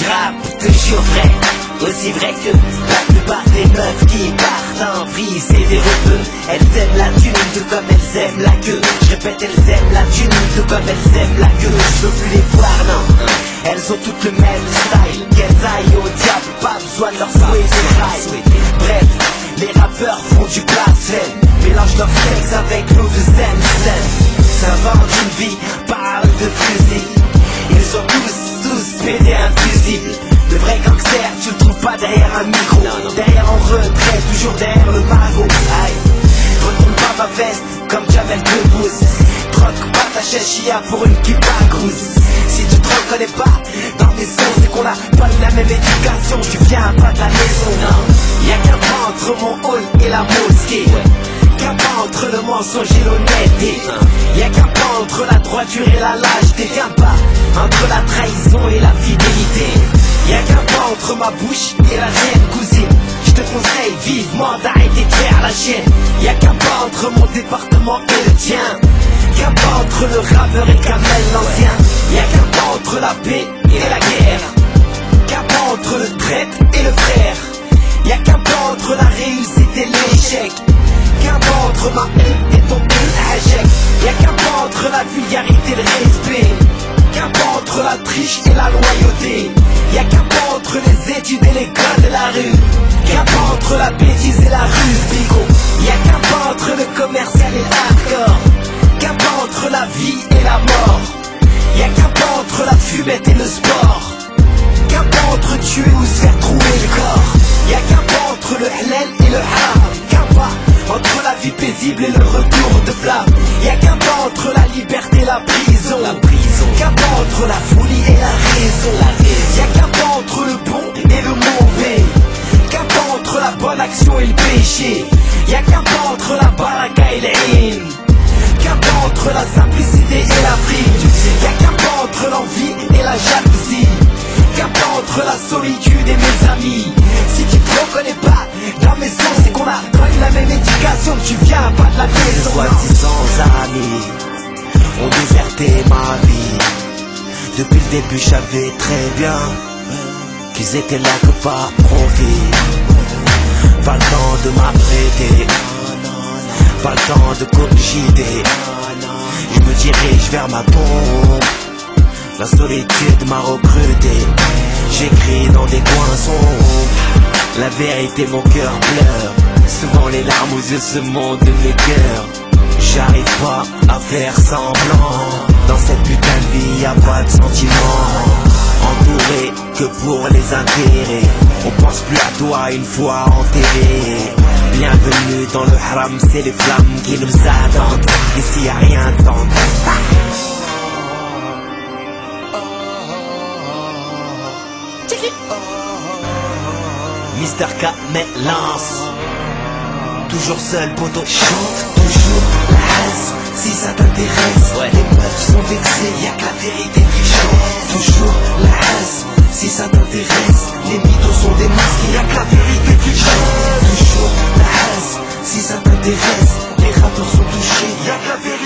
rap toujours vrai, aussi vrai que la plupart des meufs qui partent en vrille, c'est des rebeux. Elles aiment la thune tout comme elles aiment la queue. Je répète, elles aiment la thune tout comme elles aiment la queue. Je veux plus les voir, non. Elles ont toutes le même style. Qu'elles aillent au diable, pas besoin de leur souhaiter. Bref, les rappeurs font du blasphème, mélange leur sexe avec l'eau de zen. Ça vend une vie, parle de fusil. Ils sont tous pédés invisibles. Le vrai gangster, tu le trouves pas derrière un micro. Derrière en retrait, toujours derrière le magot. Aïe, retourne pas ma veste comme Jamel Debbouze. Troque pas ta chachia pour une kippa grouse. Si tu te reconnais pas dans mes sons, c'est qu'on a pas la même éducation. Tu viens pas de la maison, non. Y'a qu'un pas entre mon hall et la mosquée. Qu'un pas entre le mensonge et l'honnêteté. Y'a qu'un pas entre la droiture et la lâcheté. Qu'un pas entre la trahison et la fidélité. Y'a qu'un pas entre ma bouche et la tienne, cousine. Je te conseille vivement d'arrêter de faire la chienne. Y'a qu'un pas entre mon département et le tien. Qu'un pas entre le rappeur et Kamel l'ancien. Y'a qu'un pas entre la paix et la guerre. Qu'un pas entre le traître et le frère. Y'a qu'un pas entre la réussite et l'échec. Qu'un pas entre ma haine et ton hajek. Y'a qu'un pas entre la vulgarité et le respect. Qu'un pas entre la triche et la loyauté. Y'a qu'un pas entre les études et les codes de la rue. Qu'un pas entre la bêtise et la ruse, bigo. Y'a qu'un pas entre le commercial et le hardcore. Qu'un pas entre la vie et la mort. Y'a qu'un pas entre la fumette et le sport. Qu'un pas entre tuer ou se faire trouver le corps. Y'a qu'un pas entre le halal et le haram. Qu'un pas entre la vie paisible et le retour de flamme. Y'a qu'un pas entre la liberté et la prison. Qu'un pas entre la folie et la raison. Y'a qu'un pas entre le bon et le mauvais. Qu'un pas entre la bonne action et le péché. Y'a qu'un pas entre la baraka et l'ilm. Qu'un pas entre la simplicité et la frime. Y'a qu'un pas entre l'envie et la jalousie. Qu'un pas entre la solitude et mes amis. Si tu te reconnais pas dans mes sons, c'est qu'on a pas eu la même éducation. Tu viens pas de la maison. Soi-disant amis ont déserté ma vie. Depuis le début je savais très bien qu'ils étaient là que par profit. Pas le temps de m'apprêter, pas le temps de cogiter. Je me dirige vers ma tombe. La solitude m'a recruté. J'écris dans des coins sombres. La vérité, mon cœur pleure. Souvent les larmes aux yeux se montent de mes cœurs. J'arrive pas à faire semblant. Dans cette putain de vie y'a pas de sentiments. Entouré que pour les intérêts. On pense plus à toi une fois enterré. Bienvenue dans le haram, c'est les flammes qui nous attendent. Ici y'a rien de tendre. Mister K lance. Toujours seul, poteau. Chante toujours la hasse, si ça t'intéresse. Les meufs sont vexées, y'a que la vérité qui chante. Toujours la hasse, si ça t'intéresse. Les mythos sont des masques, y'a que la vérité qui chante. Toujours la hasse, si ça t'intéresse. Les rappeurs sont touchés, y'a que la vérité.